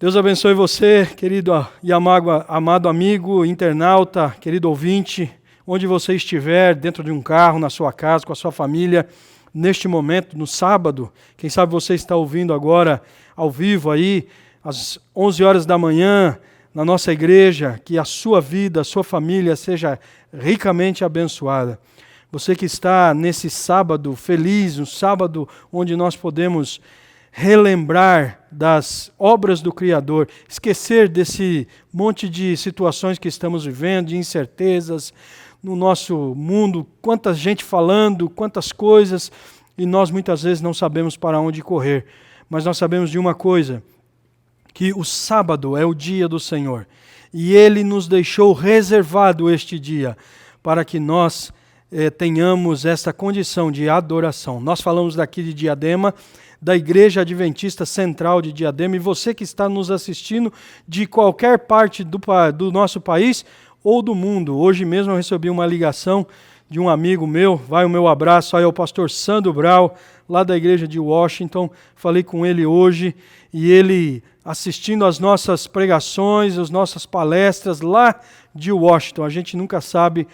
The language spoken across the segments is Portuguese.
Deus abençoe você, querido e amado amigo, internauta, querido ouvinte, onde você estiver, dentro de um carro, na sua casa, com a sua família, neste momento, no sábado. Quem sabe você está ouvindo agora, ao vivo aí, às 11 horas da manhã, na nossa igreja, que a sua vida, a sua família seja ricamente abençoada. Você que está nesse sábado feliz, um sábado onde nós podemos relembrar das obras do Criador, esquecer desse monte de situações que estamos vivendo, de incertezas no nosso mundo, quanta gente falando, quantas coisas, e nós muitas vezes não sabemos para onde correr. Mas nós sabemos de uma coisa, que o sábado é o dia do Senhor, e Ele nos deixou reservado este dia, para que nós tenhamos essa condição de adoração. Nós falamos daqui de Diadema, da Igreja Adventista Central de Diadema, e você que está nos assistindo de qualquer parte do nosso país ou do mundo. Hoje mesmo eu recebi uma ligação de um amigo meu, vai o meu abraço aí ao pastor Sandro Brau, lá da Igreja de Washington. Falei com ele hoje, e ele assistindo às nossas pregações, às nossas palestras lá de Washington. A gente nunca sabe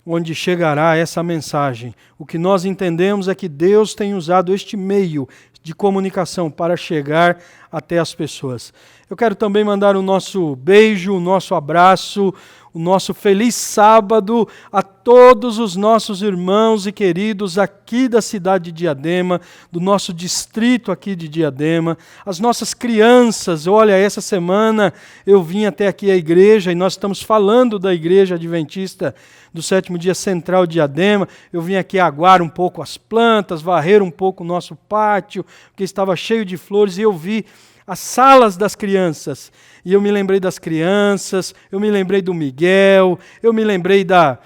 onde chegará essa mensagem. O que nós entendemos é que Deus tem usado este meio de comunicação para chegar até as pessoas. Eu quero também mandar o nosso beijo, o nosso abraço, o nosso feliz sábado a todos os nossos irmãos e queridos aqui da cidade de Diadema, do nosso distrito aqui de Diadema, as nossas crianças. Olha, essa semana eu vim até aqui à igreja e nós estamos falando da Igreja Adventista do Sétimo Dia Central de Diadema. Eu vim aqui aguar um pouco as plantas, varrer um pouco o nosso pátio, porque estava cheio de flores, e eu vi as salas das crianças, e eu me lembrei das crianças, eu me lembrei do Miguel, eu me lembrei da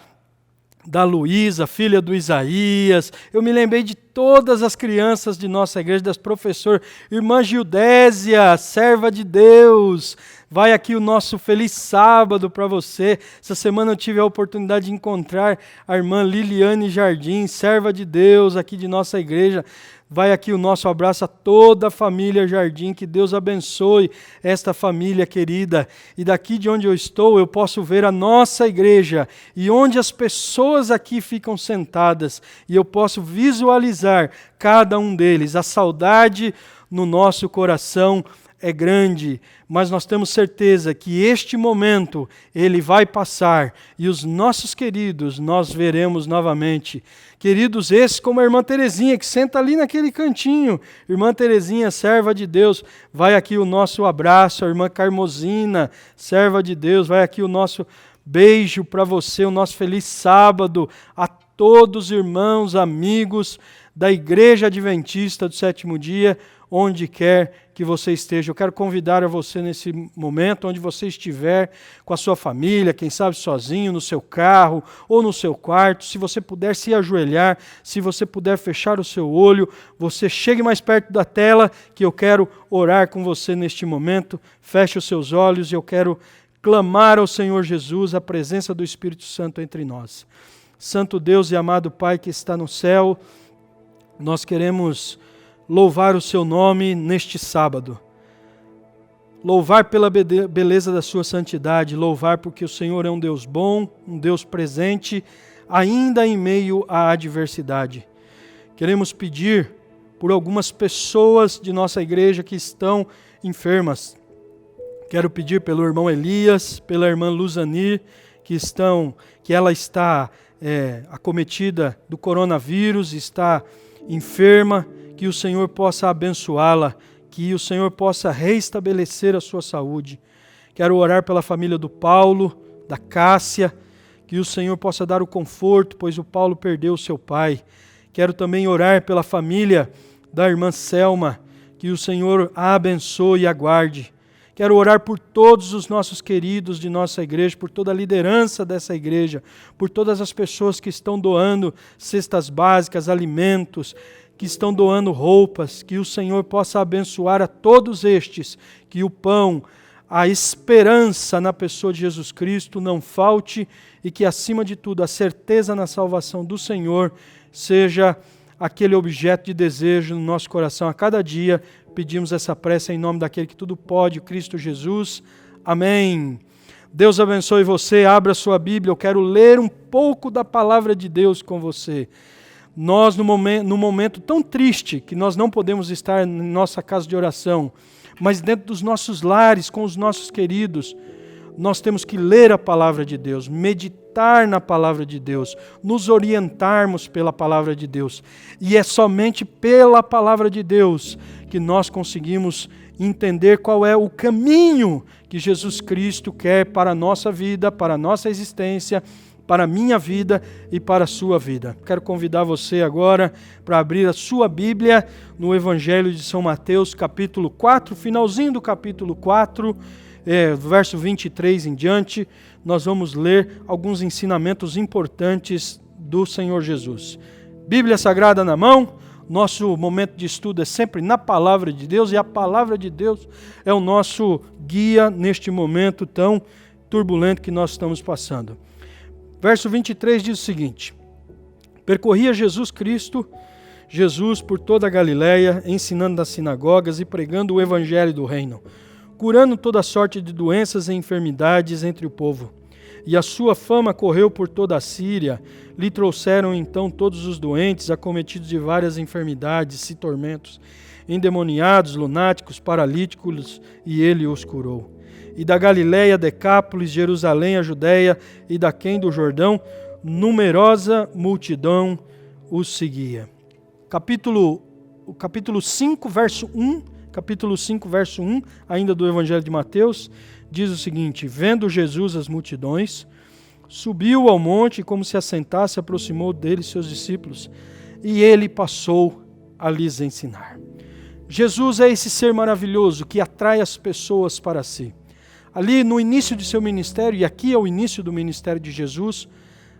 Luísa, filha do Isaías, eu me lembrei de todas as crianças de nossa igreja, das professoras, irmã Gildésia, serva de Deus. Vai aqui o nosso feliz sábado para você. Essa semana eu tive a oportunidade de encontrar a irmã Liliane Jardim, serva de Deus aqui de nossa igreja. Vai aqui o nosso abraço a toda a família Jardim, que Deus abençoe esta família querida. E daqui de onde eu estou, eu posso ver a nossa igreja, e onde as pessoas aqui ficam sentadas, e eu posso visualizar cada um deles. A saudade no nosso coração é grande, mas nós temos certeza que este momento, ele vai passar, e os nossos queridos nós veremos novamente. Queridos esses, como a irmã Terezinha, que senta ali naquele cantinho. Irmã Terezinha, serva de Deus, vai aqui o nosso abraço. A irmã Carmosina, serva de Deus, vai aqui o nosso beijo para você, o nosso feliz sábado a todos os irmãos, amigos da Igreja Adventista do Sétimo Dia, onde quer que você esteja. Eu quero convidar a você nesse momento, onde você estiver, com a sua família, quem sabe sozinho, no seu carro ou no seu quarto, se você puder se ajoelhar, se você puder fechar o seu olho, você chegue mais perto da tela, que eu quero orar com você neste momento. Feche os seus olhos e eu quero clamar ao Senhor Jesus a presença do Espírito Santo entre nós. Santo Deus e amado Pai que está no céu, nós queremos louvar o seu nome neste sábado. Louvar pela beleza da sua santidade, louvar porque o Senhor é um Deus bom, um Deus presente, ainda em meio à adversidade. Queremos pedir por algumas pessoas de nossa igreja que estão enfermas. Quero pedir pelo irmão Elias, pela irmã Luzanir, que ela está acometida do coronavírus, está enferma, que o Senhor possa abençoá-la, que o Senhor possa reestabelecer a sua saúde. Quero orar pela família do Paulo, da Cássia, que o Senhor possa dar o conforto, pois o Paulo perdeu o seu pai. Quero também orar pela família da irmã Selma, que o Senhor a abençoe e a guarde. Quero orar por todos os nossos queridos de nossa igreja, por toda a liderança dessa igreja, por todas as pessoas que estão doando cestas básicas, alimentos, que estão doando roupas, que o Senhor possa abençoar a todos estes, que o pão, a esperança na pessoa de Jesus Cristo não falte, e que acima de tudo a certeza na salvação do Senhor seja aquele objeto de desejo no nosso coração a cada dia, pedimos essa prece em nome daquele que tudo pode, o Cristo Jesus. Amém. Deus abençoe você, abra sua Bíblia, eu quero ler um pouco da palavra de Deus com você. Nós, num momento tão triste, que nós não podemos estar em nossa casa de oração, mas dentro dos nossos lares, com os nossos queridos, nós temos que ler a palavra de Deus, meditar na palavra de Deus, nos orientarmos pela palavra de Deus. E é somente pela palavra de Deus que nós conseguimos entender qual é o caminho que Jesus Cristo quer para a nossa vida, para a nossa existência, para a minha vida e para a sua vida. Quero convidar você agora para abrir a sua Bíblia no Evangelho de São Mateus, capítulo 4, finalzinho do capítulo 4, verso 23 em diante, nós vamos ler alguns ensinamentos importantes do Senhor Jesus. Bíblia Sagrada na mão, nosso momento de estudo é sempre na Palavra de Deus, e a Palavra de Deus é o nosso guia neste momento tão turbulento que nós estamos passando. Verso 23 diz o seguinte: percorria Jesus por toda a Galileia, ensinando nas sinagogas e pregando o evangelho do reino, curando toda sorte de doenças e enfermidades entre o povo. E a sua fama correu por toda a Síria. Lhe trouxeram então todos os doentes, acometidos de várias enfermidades e tormentos, endemoniados, lunáticos, paralíticos, e ele os curou. E da Galileia, Decápolis, Jerusalém, a Judéia e daquém do Jordão, numerosa multidão os seguia. Capítulo 5, verso 1, ainda do Evangelho de Mateus, diz o seguinte: vendo Jesus as multidões, subiu ao monte e, como se assentasse, aproximou dele seus discípulos, e ele passou a lhes ensinar. Jesus é esse ser maravilhoso que atrai as pessoas para si. Ali no início de seu ministério, e aqui é o início do ministério de Jesus,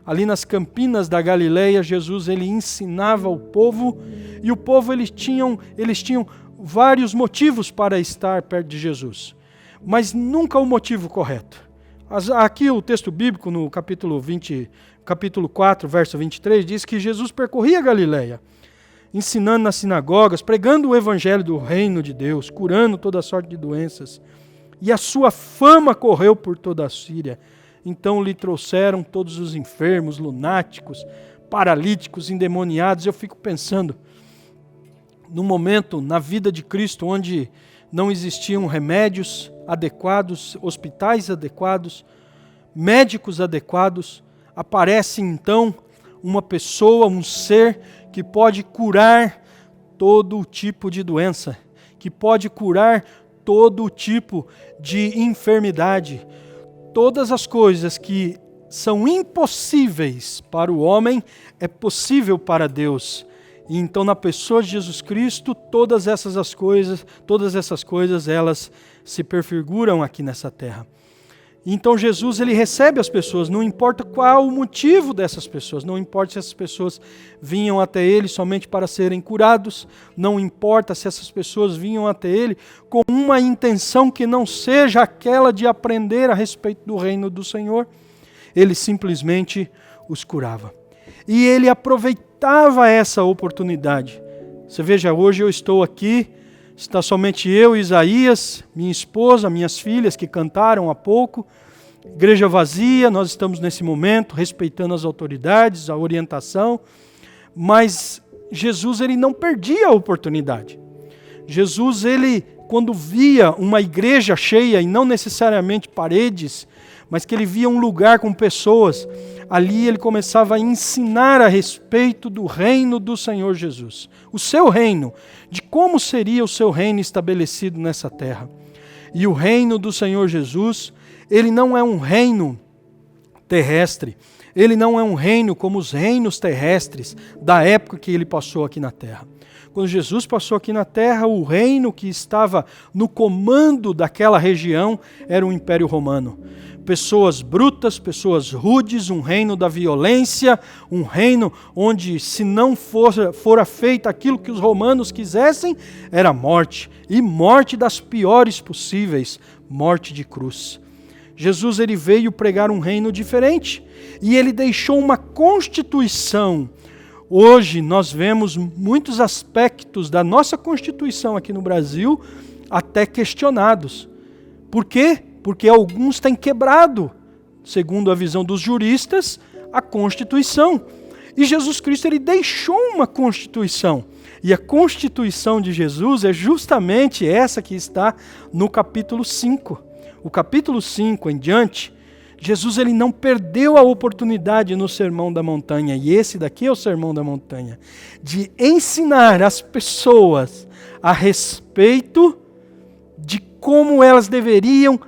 ali nas campinas da Galileia, Jesus ele ensinava o povo, e o povo eles tinham vários motivos para estar perto de Jesus, mas nunca o motivo correto. Aqui o texto bíblico no capítulo 4, verso 23, diz que Jesus percorria a Galileia, ensinando nas sinagogas, pregando o evangelho do reino de Deus, curando toda sorte de doenças. E a sua fama correu por toda a Síria. Então lhe trouxeram todos os enfermos, lunáticos, paralíticos, endemoniados. Eu fico pensando, num momento na vida de Cristo onde não existiam remédios adequados, hospitais adequados, médicos adequados, aparece então uma pessoa, um ser que pode curar todo tipo de doença, que pode curar todo tipo de enfermidade. Todas as coisas que são impossíveis para o homem, é possível para Deus. E então na pessoa de Jesus Cristo, todas essas coisas, elas se perfiguram aqui nessa terra. Então Jesus ele recebe as pessoas, não importa qual o motivo dessas pessoas, não importa se essas pessoas vinham até ele somente para serem curados, não importa se essas pessoas vinham até ele com uma intenção que não seja aquela de aprender a respeito do reino do Senhor, ele simplesmente os curava. E ele aproveitava essa oportunidade. Você veja, hoje eu estou aqui, está somente eu, Isaías, minha esposa, minhas filhas que cantaram há pouco, igreja vazia, nós estamos nesse momento respeitando as autoridades, a orientação, mas Jesus ele não perdia a oportunidade. Jesus, ele, quando via uma igreja cheia, e não necessariamente paredes, mas que ele via um lugar com pessoas, ali ele começava a ensinar a respeito do reino do Senhor Jesus. O seu reino, de como seria o seu reino estabelecido nessa terra. E o reino do Senhor Jesus, ele não é um reino terrestre, ele não é um reino como os reinos terrestres da época que ele passou aqui na terra. Quando Jesus passou aqui na terra, o reino que estava no comando daquela região era o Império Romano. Pessoas brutas, pessoas rudes, um reino da violência, um reino onde se não fora feito aquilo que os romanos quisessem, era morte, e morte das piores possíveis, morte de cruz. Jesus ele veio pregar um reino diferente, e ele deixou uma constituição, Hoje nós vemos muitos aspectos da nossa Constituição aqui no Brasil até questionados. Por quê? Porque alguns têm quebrado, segundo a visão dos juristas, a Constituição. E Jesus Cristo ele deixou uma Constituição. E a Constituição de Jesus é justamente essa que está no capítulo 5. O capítulo 5 em diante, Jesus ele não perdeu a oportunidade no Sermão da Montanha, e esse daqui é o Sermão da Montanha, de ensinar as pessoas a respeito de como elas deveriam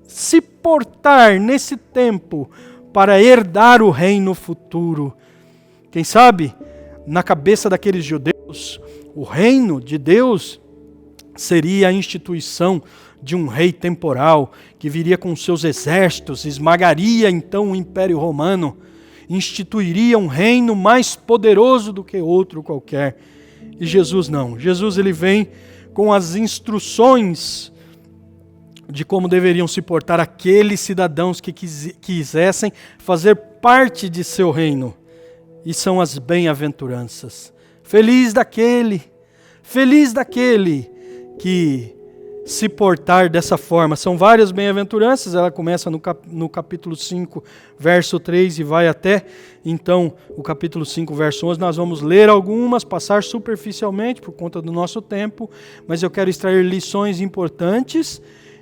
se portar nesse tempo para herdar o reino futuro. Quem sabe, na cabeça daqueles judeus, o reino de Deus seria a instituição de um rei temporal que viria com seus exércitos, esmagaria então o Império Romano, instituiria um reino mais poderoso do que outro qualquer. E Jesus não. Jesus ele vem com as instruções de como deveriam se portar aqueles cidadãos que quisessem fazer parte de seu reino. E são as bem-aventuranças. Feliz daquele que se portar dessa forma. São várias bem-aventuranças, ela começa no capítulo 5, verso 3 e vai até, então, o capítulo 5, verso 11. Nós vamos ler algumas, passar superficialmente por conta do nosso tempo, mas eu quero extrair lições importantes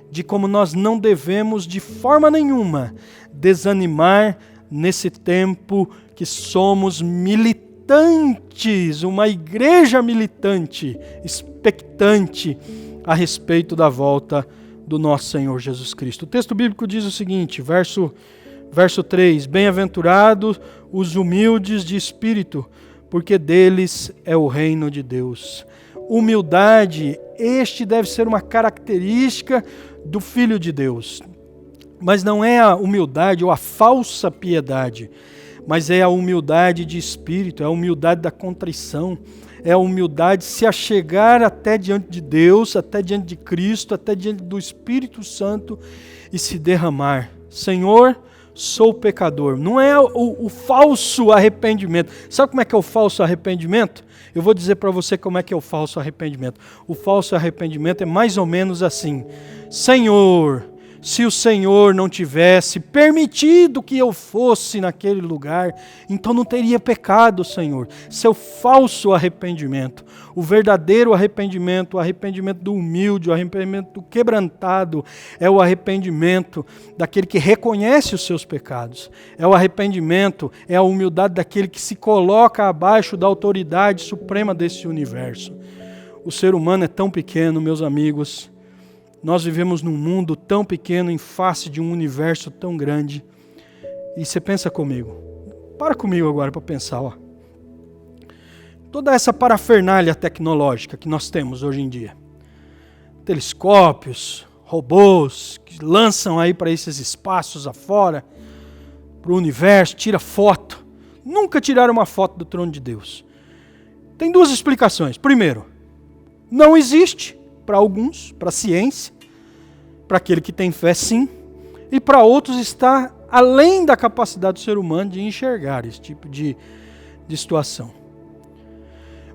de como nós não devemos, de forma nenhuma, desanimar nesse tempo que somos militantes, uma igreja militante, expectante a respeito da volta do nosso Senhor Jesus Cristo. O texto bíblico diz o seguinte, verso 3, bem-aventurados os humildes de espírito, porque deles é o reino de Deus. Humildade, este deve ser uma característica do Filho de Deus. Mas não é a humildade ou a falsa piedade, mas é a humildade de espírito, é a humildade da contrição, é a humildade de se achegar até diante de Deus, até diante de Cristo, até diante do Espírito Santo e se derramar. Senhor, sou pecador. Não é o falso arrependimento. Sabe como é que é o falso arrependimento? Eu vou dizer para você como é que é o falso arrependimento. O falso arrependimento é mais ou menos assim. Senhor, se o Senhor não tivesse permitido que eu fosse naquele lugar, então não teria pecado, Senhor. Seu falso arrependimento. O verdadeiro arrependimento, o arrependimento do humilde, o arrependimento do quebrantado, é o arrependimento daquele que reconhece os seus pecados. É o arrependimento, é a humildade daquele que se coloca abaixo da autoridade suprema desse universo. O ser humano é tão pequeno, meus amigos. Nós vivemos num mundo tão pequeno em face de um universo tão grande. E você pensa comigo. Para comigo agora para pensar. Ó. Toda essa parafernália tecnológica que nós temos hoje em dia. Telescópios, robôs que lançam aí para esses espaços afora, para o universo, tira foto. Nunca tiraram uma foto do trono de Deus. Tem duas explicações. Primeiro, não existe. Para alguns, para a ciência, para aquele que tem fé, sim, e para outros está além da capacidade do ser humano de enxergar esse tipo de situação.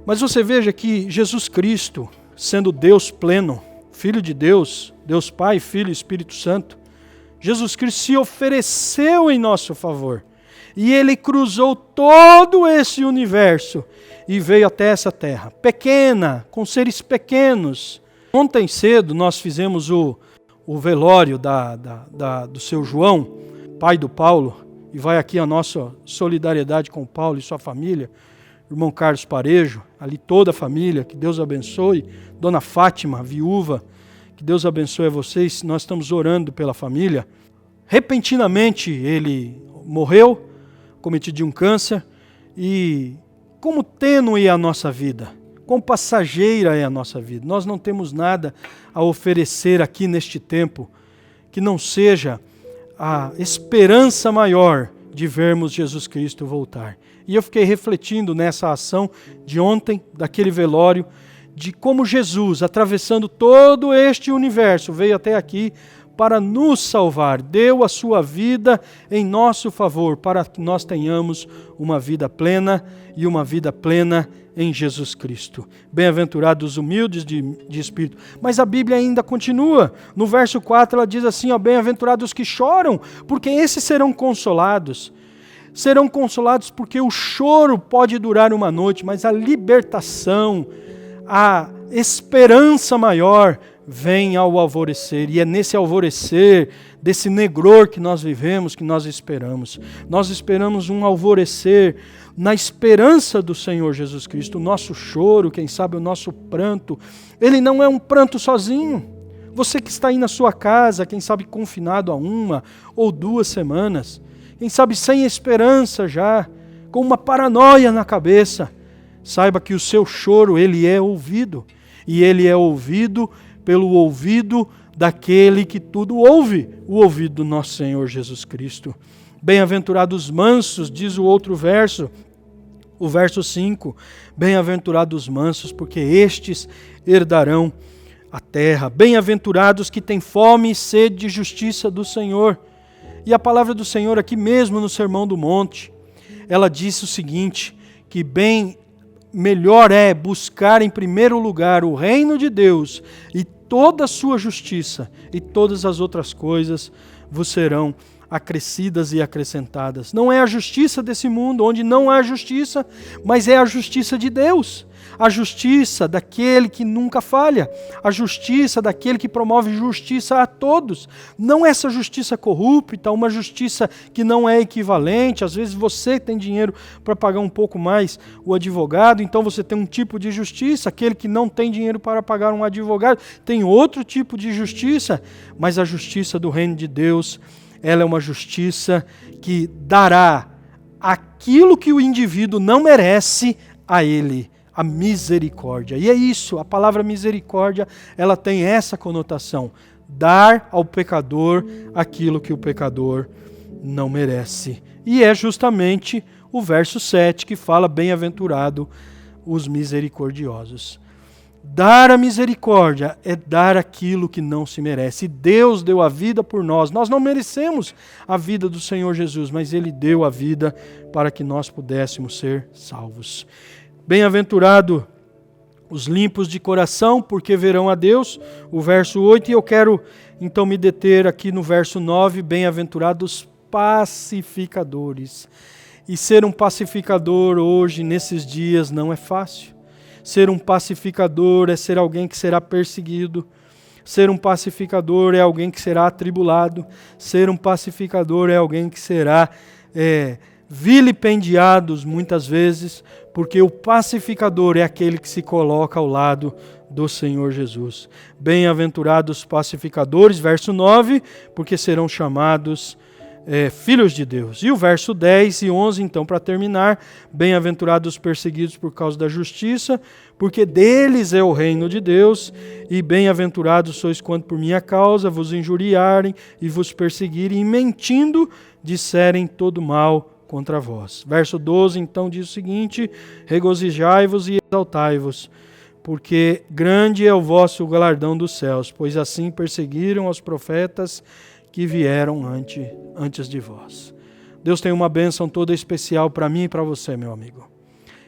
Mas você veja que Jesus Cristo, sendo Deus pleno, Filho de Deus, Deus Pai, Filho e Espírito Santo, Jesus Cristo se ofereceu em nosso favor, e Ele cruzou todo esse universo e veio até essa terra, pequena, com seres pequenos. Ontem cedo nós fizemos o velório do seu João, pai do Paulo, e vai aqui a nossa solidariedade com o Paulo e sua família, irmão Carlos Parejo, ali toda a família, que Deus abençoe, dona Fátima, viúva, que Deus abençoe a vocês, nós estamos orando pela família. Repentinamente ele morreu, cometido de um câncer, e como tênue é a nossa vida. Quão passageira é a nossa vida. Nós não temos nada a oferecer aqui neste tempo que não seja a esperança maior de vermos Jesus Cristo voltar. E eu fiquei refletindo nessa ação de ontem, daquele velório, de como Jesus, atravessando todo este universo, veio até aqui para nos salvar, deu a sua vida em nosso favor, para que nós tenhamos uma vida plena e uma vida plena em Jesus Cristo. Bem-aventurados os humildes de espírito. Mas a Bíblia ainda continua. No verso 4 ela diz assim, ó, bem-aventurados os que choram, porque esses serão consolados. Serão consolados porque o choro pode durar uma noite, mas a libertação, a esperança maior vem ao alvorecer. E é nesse alvorecer, desse negror que nós vivemos, que nós esperamos. Nós esperamos um alvorecer na esperança do Senhor Jesus Cristo. O nosso choro, quem sabe o nosso pranto, ele não é um pranto sozinho. Você que está aí na sua casa, quem sabe confinado há 1 ou 2 semanas, quem sabe sem esperança já, com uma paranoia na cabeça, saiba que o seu choro, ele é ouvido. E ele é ouvido pelo ouvido daquele que tudo ouve, o ouvido do nosso Senhor Jesus Cristo. Bem-aventurados os mansos, diz o outro verso, o verso 5, bem-aventurados os mansos, porque estes herdarão a terra. Bem-aventurados que têm fome e sede de justiça do Senhor. E a palavra do Senhor aqui mesmo no Sermão do Monte, ela disse o seguinte, que melhor é buscar em primeiro lugar o reino de Deus e toda a sua justiça, e todas as outras coisas vos serão acrescidas e acrescentadas. Não é a justiça desse mundo, onde não há justiça, mas é a justiça de Deus. A justiça daquele que nunca falha. A justiça daquele que promove justiça a todos. Não essa justiça corrupta, uma justiça que não é equivalente. Às vezes você tem dinheiro para pagar um pouco mais o advogado, então você tem um tipo de justiça. Aquele que não tem dinheiro para pagar um advogado tem outro tipo de justiça. Mas a justiça do reino de Deus, ela é uma justiça que dará aquilo que o indivíduo não merece a ele. A misericórdia. E é isso, a palavra misericórdia, ela tem essa conotação. Dar ao pecador aquilo que o pecador não merece. E é justamente o verso 7 que fala, bem-aventurado os misericordiosos. Dar a misericórdia é dar aquilo que não se merece. Deus deu a vida por nós. Nós não merecemos a vida do Senhor Jesus, mas Ele deu a vida para que nós pudéssemos ser salvos. Bem-aventurado os limpos de coração, porque verão a Deus. O verso 8, e eu quero então me deter aqui no verso 9, bem-aventurados pacificadores. E ser um pacificador hoje, nesses dias, não é fácil. Ser um pacificador é ser alguém que será perseguido. Ser um pacificador é alguém que será atribulado. Ser um pacificador é alguém que será vilipendiados muitas vezes, porque o pacificador é aquele que se coloca ao lado do Senhor Jesus. Bem-aventurados pacificadores, verso 9, porque serão chamados filhos de Deus. E o verso 10 e 11, então, para terminar, bem-aventurados perseguidos por causa da justiça, porque deles é o reino de Deus, e bem-aventurados sois quando por minha causa vos injuriarem e vos perseguirem, e mentindo disserem todo mal contra vós. Verso 12, então, diz o seguinte, regozijai-vos e exaltai-vos, porque grande é o vosso galardão dos céus, pois assim perseguiram os profetas que vieram antes de vós. Deus tem uma bênção toda especial para mim e para você, meu amigo.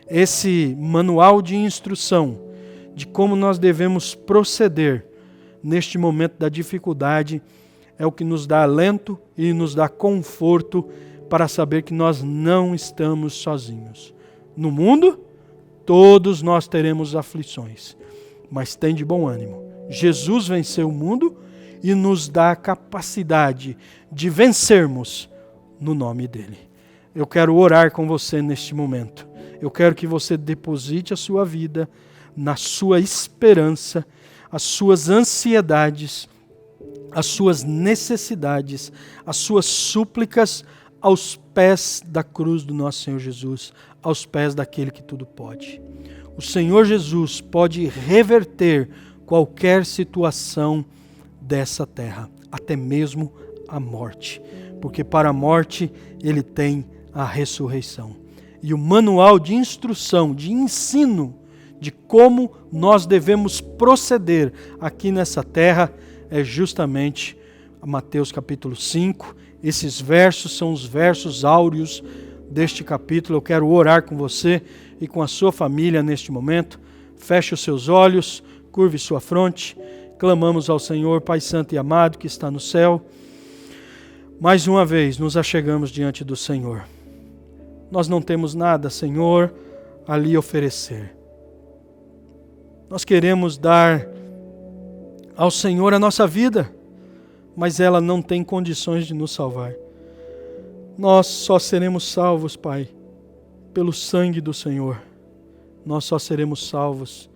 Esse manual de instrução de como nós devemos proceder neste momento da dificuldade é o que nos dá alento e nos dá conforto para saber que nós não estamos sozinhos. No mundo, todos nós teremos aflições, mas tem de bom ânimo. Jesus venceu o mundo e nos dá a capacidade de vencermos no nome dele. Eu quero orar com você neste momento. Eu quero que você deposite a sua vida na sua esperança, as suas ansiedades, as suas necessidades, as suas súplicas aos pés da cruz do nosso Senhor Jesus, aos pés daquele que tudo pode. O Senhor Jesus pode reverter qualquer situação dessa terra, até mesmo a morte, porque para a morte ele tem a ressurreição. E o manual de instrução, de ensino, de como nós devemos proceder aqui nessa terra, é justamente a Mateus capítulo 5. Esses versos são os versos áureos deste capítulo. Eu quero orar com você e com a sua família neste momento. Feche os seus olhos, curve sua fronte. Clamamos ao Senhor, Pai Santo e amado que está no céu. Mais uma vez nos achegamos diante do Senhor. Nós não temos nada, Senhor, a lhe oferecer. Nós queremos dar ao Senhor a nossa vida, mas ela não tem condições de nos salvar. Nós só seremos salvos, Pai, pelo sangue do Senhor. Nós só seremos salvos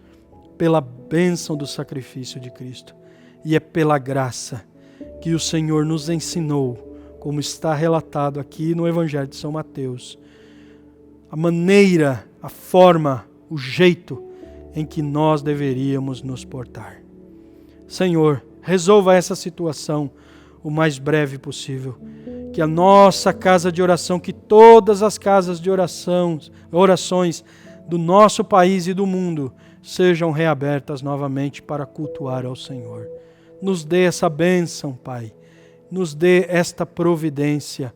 pela bênção do sacrifício de Cristo. E é pela graça que o Senhor nos ensinou, como está relatado aqui no Evangelho de São Mateus, a maneira, a forma, o jeito em que nós deveríamos nos portar. Senhor, resolva essa situação o mais breve possível. Que a nossa casa de oração, que todas as casas de orações do nosso país e do mundo sejam reabertas novamente para cultuar ao Senhor. Nos dê essa bênção, Pai. Nos dê esta providência,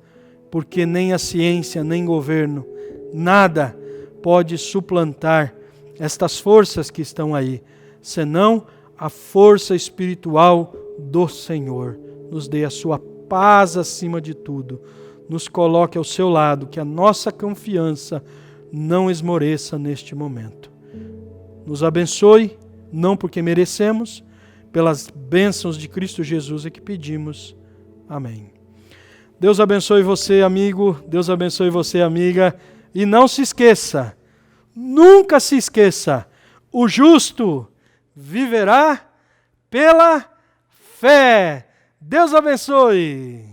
porque nem a ciência, nem governo, nada pode suplantar estas forças que estão aí, senão a força espiritual do Senhor. Nos dê a sua paz acima de tudo. Nos coloque ao seu lado, que a nossa confiança não esmoreça neste momento. Nos abençoe, não porque merecemos, pelas bênçãos de Cristo Jesus é que pedimos. Amém. Deus abençoe você, amigo. Deus abençoe você, amiga. E não se esqueça, nunca se esqueça, o justo viverá pela fé. Deus abençoe.